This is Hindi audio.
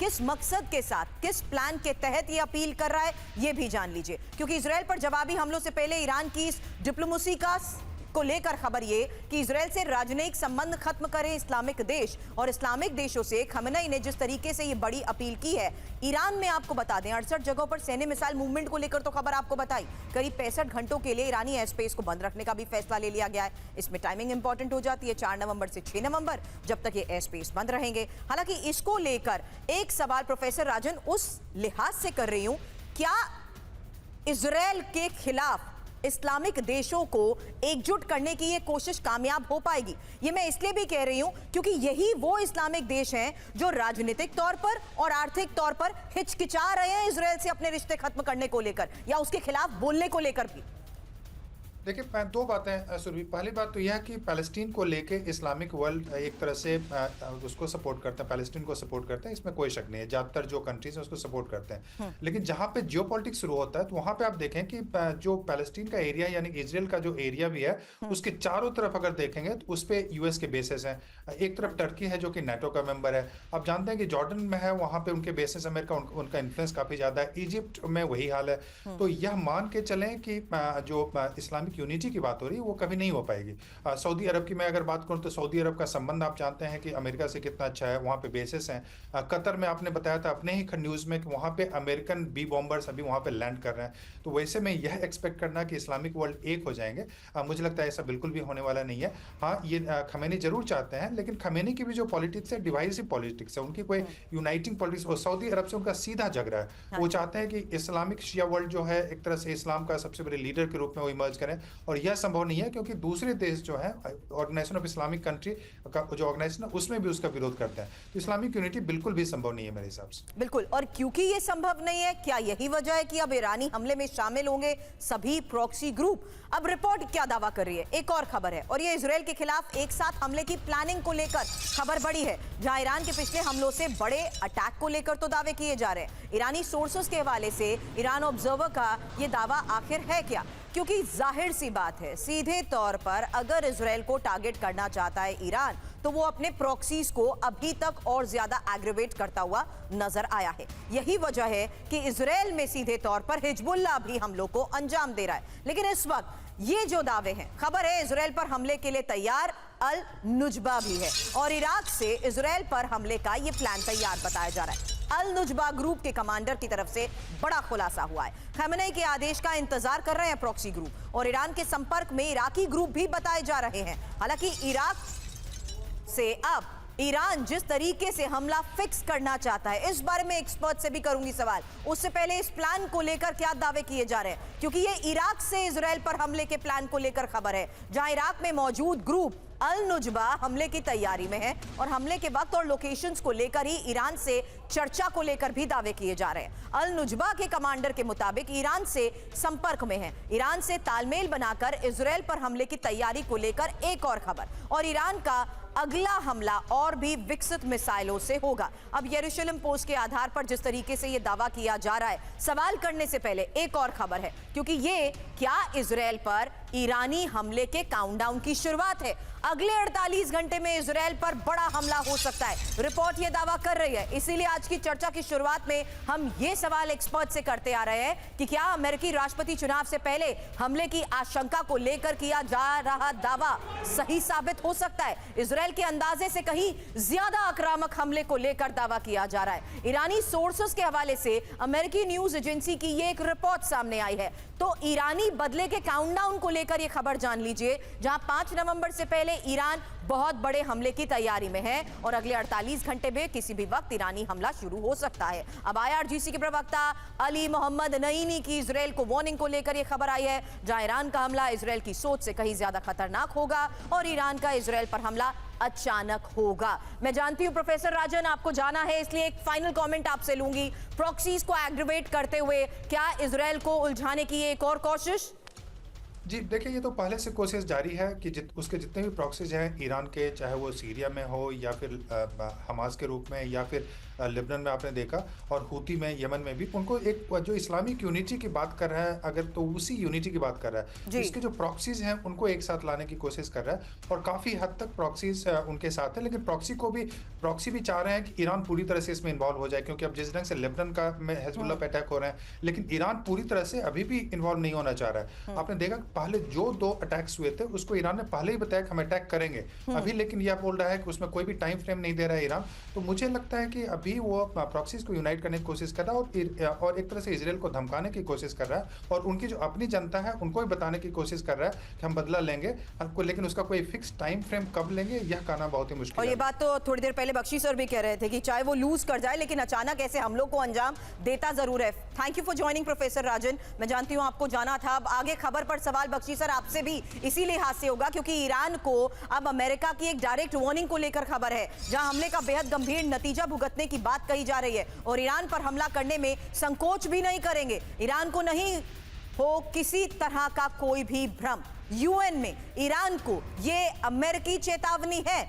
किस मकसद के साथ, किस प्लान के तहत ये अपील कर रहा है, ये भी जान लीजिए। क्योंकि इजराइल पर जवाबी हमलों से पहले ईरान की इस डिप्लोमेसी को लेकर खबर ये कि इजराइल से राजनयिक संबंध खत्म करें इस्लामिक देश, और इस्लामिक देशों से खमेनी ने जिस तरीके से ये बड़ी अपील की है। ईरान में आपको बता दें 68 जगहों पर सैन्य मिसाइल मूवमेंट को लेकर तो खबर आपको बताई, करीब 65 घंटों के लिए ईरानी एयर स्पेस को बंद रखने का भी फैसला ले लिया गया है। इसमें टाइमिंग इंपॉर्टेंट हो जाती है, 4 नवंबर से 6 नवंबर जब तक ये एयर स्पेस बंद रहेंगे। हालांकि इसको लेकर एक सवाल प्रोफेसर राजन उस लिहाज से कर रही हूं, क्या इजराइल के खिलाफ इस्लामिक देशों को एकजुट करने की ये कोशिश कामयाब हो पाएगी? ये मैं इसलिए भी कह रही हूं क्योंकि यही वो इस्लामिक देश हैं जो राजनीतिक तौर पर और आर्थिक तौर पर हिचकिचा रहे हैं इजराइल से अपने रिश्ते खत्म करने को लेकर या उसके खिलाफ बोलने को लेकर भी। देखिए, दो बातें सुरभि। पहली बात तो यह है कि पैलेस्टीन को लेके इस्लामिक वर्ल्ड एक तरह से उसको सपोर्ट करते हैं, पैलेस्टीन को सपोर्ट करते हैं, इसमें कोई शक नहीं है। ज़्यादातर जो कंट्रीज हैं उसको सपोर्ट करते हैं। लेकिन जहाँ पे जियोपॉलिटिक्स शुरू होता है तो वहाँ पे आप देखें कि जो पैलेस्टीन का एरिया यानी कि इजराइल का जो एरिया भी है उसके चारों तरफ अगर देखेंगे तो उस पर यूएस के बेसेस हैं। एक तरफ टर्की है जो कि नाटो का मेंबर है। आप जानते हैं कि जॉर्डन में है, वहाँ पे उनके बेसेस अमेरिका उनका इन्फ्लुएंस काफ़ी ज़्यादा है। इजिप्ट में वही हाल है। तो यह मान के चलें कि जो इस्लामिक यूनिटी की बात हो रही है वो कभी नहीं हो पाएगी। सऊदी अरब की मैं अगर बात करूं तो सऊदी अरब का संबंध आप जानते हैं कि अमेरिका से कितना अच्छा है, वहां पे बेसिस हैं। कतर में आपने बताया था अपने ही न्यूज़ में कि वहां पे अमेरिकन बी बॉम्बर्स अभी वहां पे लैंड कर रहे हैं। तो वैसे में यह एक्सपेक्ट करना कि इस्लामिक वर्ल्ड एक हो जाएंगे, मुझे लगता है ऐसा बिल्कुल भी होने वाला नहीं है। हाँ, ये खमेनी जरूर चाहते हैं, लेकिन खमेनी की भी जो पॉलिटिक्स है डिवाइसिव पॉलिटिक्स है, उनकी कोई यूनाइटिंग पॉलिटिक्स और सऊदी अरब से उनका सीधा झगड़ा है। वो चाहते हैं कि इस्लामिक शिया वर्ल्ड जो है एक तरह से इस्लाम का सबसे बड़े लीडर के रूप में वो इमर्ज करें, और यह संभव नहीं है क्योंकि दूसरे देश जो है ऑर्गेनाइजेशन ऑफ इस्लामिक कंट्री का जो ऑर्गेनाइजेशन है उसमें भी उसका विरोध करते हैं। तो इस्लामिक यूनिटी बिल्कुल भी संभव नहीं है मेरे हिसाब से। बिल्कुल, और क्योंकि ये संभव नहीं है, क्या यही वजह है कि अब ईरानी हमले में शामिल होंगे सभी प्रॉक्सी ग्रुप? अब रिपोर्ट क्या दावा कर रही है, एक और खबर है, और ये इजराइल के खिलाफ एक साथ हमले की प्लानिंग को लेकर खबर बड़ी है, जहां ईरान के पिछले हमलों से बड़े अटैक को लेकर तो दावे किए जा रहे हैं। ईरानी सोर्सेस के हवाले से ईरान ऑब्जर्वर का यह दावा आखिर है क्या? क्योंकि जाहिर सी बात है, सीधे तौर पर अगर इजराइल को टारगेट करना चाहता है ईरान, तो वो अपने प्रॉक्सीज को अभी तक और ज्यादा एग्रीवेट करता हुआ नजर आया है। यही वजह है कि इजराइल में सीधे तौर पर हिजबुल्लाह भी हमलों को अंजाम दे रहा है। लेकिन इस वक्त ये जो दावे हैं, खबर है इजराइल पर हमले के लिए तैयार अल नुजबा भी है, और इराक से इजराइल पर हमले का ये प्लान तैयार बताया जा रहा है। अल नुजबा ग्रुप के कमांडर की तरफ से बड़ा खुलासा हुआ है। खमेनी के आदेश का इंतजार कर रहे हैं प्रॉक्सी ग्रुप, और ईरान के संपर्क में इराकी ग्रुप भी बताए जा रहे हैं। हालांकि इराक से अब ईरान जिस तरीके से हमला फिक्स करना चाहता है, इस बारे में एक्सपर्ट से भी करूंगी सवाल। उससे पहले इस प्लान को लेकर क्या दावे किए जा रहे हैं, क्योंकि ये इराक से इजराइल पर हमले के प्लान को लेकर खबर है, जहां इराक में मौजूद ग्रुप अल नुजबा हमले की तैयारी में है, और हमले के वक्त और लोकेशंस को लेकर ही ईरान से चर्चा को लेकर भी दावे किए जा रहे हैं। अल नुजबा के कमांडर के मुताबिक ईरान से संपर्क में है, ईरान से तालमेल बनाकर इजराइल पर हमले की तैयारी को लेकर एक और खबर, और ईरान का अगला हमला और भी विकसित मिसाइलों से होगा। अब यरूशलेम पोस्ट के आधार पर जिस तरीके से यह दावा किया जा रहा है, सवाल करने से पहले एक और खबर है, क्योंकि ये क्या इजराइल पर ईरानी हमले के काउंटडाउन की शुरुआत है? अगले 48 घंटे में इजराइल पर बड़ा हमला हो सकता है, रिपोर्ट यह दावा कर रही है। इसीलिए आज की चर्चा की शुरुआत में हम ये सवाल एक्सपर्ट से करते आ रहे हैं कि क्या अमेरिकी राष्ट्रपति चुनाव से पहले हमले की आशंका को लेकर किया जा रहा दावा सही साबित हो सकता है? इजराइल के अंदाजे से कहीं ज्यादा आक्रामक हमले को लेकर दावा किया जा रहा है। ईरानी सोर्सेस के हवाले से अमेरिकी न्यूज एजेंसी की ये एक रिपोर्ट सामने आई है। तो ईरानी बदले के काउंटडाउन को लेकर यह खबर जान लीजिए, जहां 5 नवंबर से पहले ईरान बहुत बड़े हमले की तैयारी में है, और अगले 48 घंटे में किसी भी वक्त ईरानी हमला शुरू हो सकता है। अब IRGC के प्रवक्ता अली मोहम्मद नईनी की इजराइल को वार्निंग को लेकर यह खबर आई है, जहां ईरान का हमला इजराइल की सोच से कहीं ज्यादा खतरनाक होगा, और ईरान का इजराइल पर हमला अचानक होगा। मैं जानती हूं प्रोफेसर राजन आपको जाना है, इसलिए एक फाइनल कमेंट आपसे लूंगी। प्रॉक्सीज को एग्रीवेट करते हुए क्या इजराइल को उलझाने की एक और कोशिश? जी देखिए, ये तो पहले से कोशिश जारी है कि उसके जितने भी प्रॉक्सीज हैं ईरान के, चाहे वो सीरिया में हो या फिर हमास के रूप में या फिर लेबनान में आपने देखा, और हूती में, यमन में भी, उनको एक जो इस्लामिक यूनिटी की बात कर रहा है अगर, तो उसी यूनिटी की बात कर रहा है। इसके जो प्रॉक्सीज हैं उनको एक साथ लाने की कोशिश कर रहा है, और काफ़ी हद तक प्रॉक्सीज उनके साथ है। लेकिन प्रॉक्सी भी चाह रहे हैं कि ईरान पूरी तरह से इसमें इन्वॉल्व हो जाए, क्योंकि अब जिस ढंग से लेबनान का में हिजबुल्लाह पे अटैक हो रहे हैं, लेकिन ईरान पूरी तरह से अभी भी इन्वॉल्व नहीं होना चाह रहा है। आपने देखा पहले जो 2 अटैक्स हुए थे उसको ईरान ने पहले ही बताया कि हम अटैक करेंगे, अभी लेकिन यह बोल रहा है कि उसमें कोई भी टाइम फ्रेम नहीं दे रहा है ईरान। तो मुझे लगता है कि अभी वो प्रॉक्सीज को यूनाइट करने की कोशिश कर रहा है, और एक तरह से इजराइल को धमकाने की कोशिश कर रहा है, और उनकी जो अपनी जनता है उनको भी बताने की कोशिश कर रहा है कि हम बदला लेंगे, लेकिन उसका कोई फिक्स टाइम फ्रेम कब लेंगे यह कहना बहुत ही मुश्किल और है। ये बात तो थोड़ी देर पहले बख्शी सर भी कह रहे थे कि चाहे वो लूज कर जाए लेकिन अचानक ऐसे हमलों को अंजाम देता जरूर है। Thank you for joining professor Rajan. मैं जानती हूं आपको जाना था। अब आगे खबर पर सवाल बख्शी सर आपसे भी इसी लिहाज से होगा क्योंकि ईरान को अब अमेरिका की एक डायरेक्ट वार्निंग को लेकर खबर है, जहां हमले का बेहद गंभीर नतीजा भुगतने की बात कही जा रही है और ईरान पर हमला करने में संकोच भी नहीं करेंगे। ईरान को नहीं हो किसी तरह का कोई भी भ्रम। यूएन में ईरान को ये अमेरिकी चेतावनी है।